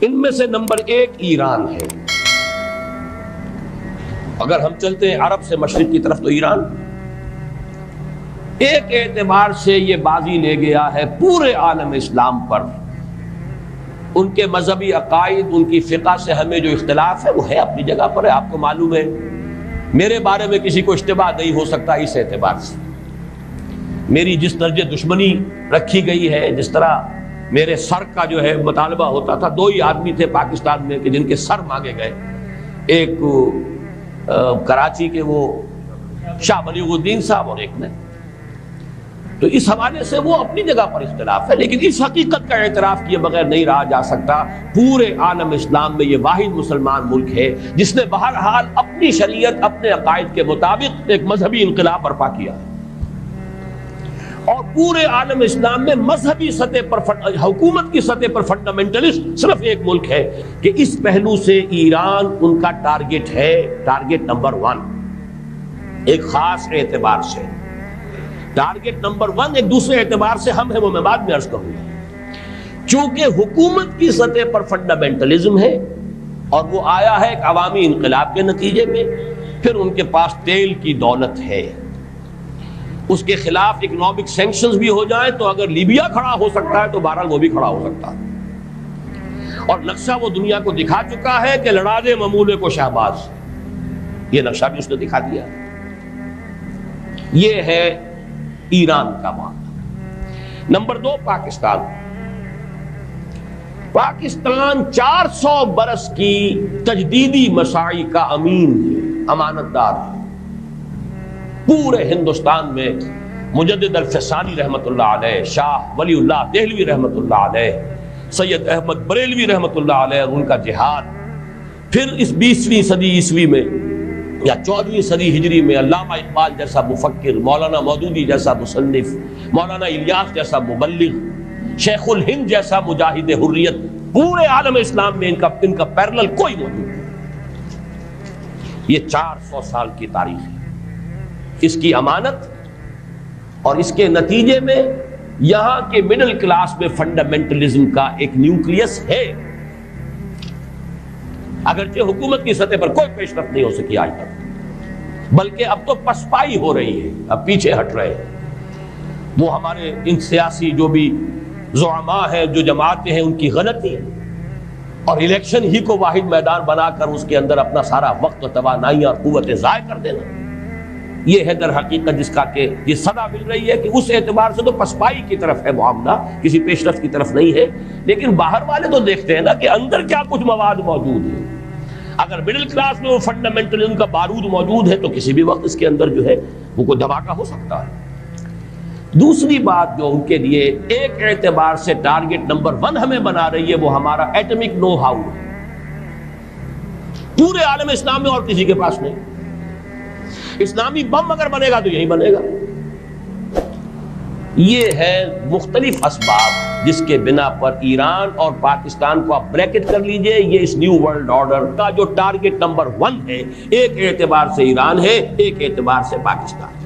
ان میں سے نمبر 1 ایران ہے۔ اگر ہم چلتے ہیں عرب سے مشرق کی طرف تو ایران ایک اعتبار سے یہ بازی لے گیا ہے پورے عالم اسلام پر۔ ان کے مذہبی عقائد، ان کی فقہ سے ہمیں جو اختلاف ہے وہ ہے اپنی جگہ پر ہے، آپ کو معلوم ہے۔ میرے بارے میں کسی کو اشتباہ نہیں ہو سکتا اس اعتبار سے، میری جس درجے دشمنی رکھی گئی ہے، جس طرح میرے سر کا جو ہے مطالبہ ہوتا تھا۔ 2 ہی آدمی تھے پاکستان میں کہ جن کے سر مانگے گئے، ایک کراچی کے وہ شاہ بلیغ الدین صاحب اور ایک میں، تو اس حوالے سے وہ اپنی جگہ پر اختلاف ہے، لیکن اس حقیقت کا اعتراف کیے بغیر نہیں رہا جا سکتا پورے عالم اسلام میں یہ واحد مسلمان ملک ہے جس نے بہرحال اپنی شریعت، اپنے عقائد کے مطابق ایک مذہبی انقلاب برپا کیا، اور پورے عالم اسلام میں مذہبی سطح پر حکومت کی سطح پر فنڈامنٹلسٹ صرف ایک ملک ہے کہ اس پہلو سے ایران ان کا ٹارگٹ ہے، ٹارگٹ نمبر 1 ایک خاص اعتبار سے۔ ٹارگٹ نمبر 1 ایک دوسرے اعتبار سے ہم ہیں، وہ میں بعد میں عرض کروں گا۔ چونکہ حکومت کی سطح پر فنڈامنٹلزم ہے اور وہ آیا ہے ایک عوامی انقلاب کے نتیجے میں، پھر ان کے پاس تیل کی دولت ہے، اس کے خلاف اکنامک سینکشنز بھی ہو جائیں تو اگر لیبیا کھڑا ہو سکتا ہے تو بہرحال وہ بھی کھڑا ہو سکتا ہے، اور نقشہ وہ دنیا کو دکھا چکا ہے کہ لڑا دے ممولے کو شہباز، یہ نقشہ بھی اس نے دکھا دیا۔ یہ ہے ایران کا معاملہ۔ نمبر 2 پاکستان۔ پاکستان 400 برس کی تجدیدی مساعی کا امین ہے، امانت دار ہے۔ پورے ہندوستان میں مجدد الفسانی رحمت اللہ علیہ، شاہ ولی اللہ دہلوی رحمت اللہ علیہ، سید احمد بریلوی رحمت اللہ علیہ اور ان کا جہاد، پھر اس 20ویں صدی عیسوی میں یا 14ویں صدی ہجری میں علامہ اقبال جیسا مفکر، مولانا مودودی جیسا مصنف، مولانا الیاس جیسا مبلغ، شیخ الہند جیسا مجاہد حریت، پورے عالم اسلام میں ان کا پیرلل کوئی موجود نہیں۔ یہ 400 سال کی تاریخ ہے، اس کی امانت اور اس کے نتیجے میں یہاں کے مڈل کلاس میں فنڈامنٹلزم کا ایک نیوکلیس ہے، اگرچہ حکومت کی سطح پر کوئی پیش رفت نہیں ہو سکی آج تک، بلکہ اب تو پسپائی ہو رہی ہے، اب پیچھے ہٹ رہے ہیں۔ وہ ہمارے ان سیاسی جو بھی زعماء ہیں، جو جماعتیں ہیں، ان کی غلطی ہے، اور الیکشن ہی کو واحد میدان بنا کر اس کے اندر اپنا سارا وقت و توانائی اور قوتیں ضائع کر دینا، یہ ہے در حقیقت جس کا کہ یہ صدا مل رہی ہے کہ اس اعتبار سے تو پسپائی کی طرف ہے معاملہ، کسی پیش رفت کی طرف نہیں ہے۔ لیکن باہر والے تو دیکھتے ہیں نا کہ اندر کیا کچھ مواد موجود ہے۔ اگر مڈل کلاس میں وہ فنڈامنٹلزم کا بارود موجود ہے تو کسی بھی وقت اس کے اندر جو ہے وہ کوئی دھماکہ ہو سکتا ہے۔ دوسری بات جو ان کے لیے ایک اعتبار سے ٹارگٹ نمبر 1 ہمیں بنا رہی ہے وہ ہمارا ایٹمک نو ہاؤ ہے، پورے عالم اسلام میں اور کسی کے پاس نہیں۔ اسلامی بم اگر بنے گا تو یہی بنے گا۔ یہ ہے مختلف اسباب جس کے بنا پر ایران اور پاکستان کو آپ بریکٹ کر لیجئے، یہ اس نیو ورلڈ آرڈر کا جو ٹارگٹ نمبر 1 ہے، ایک اعتبار سے ایران ہے، ایک اعتبار سے پاکستان۔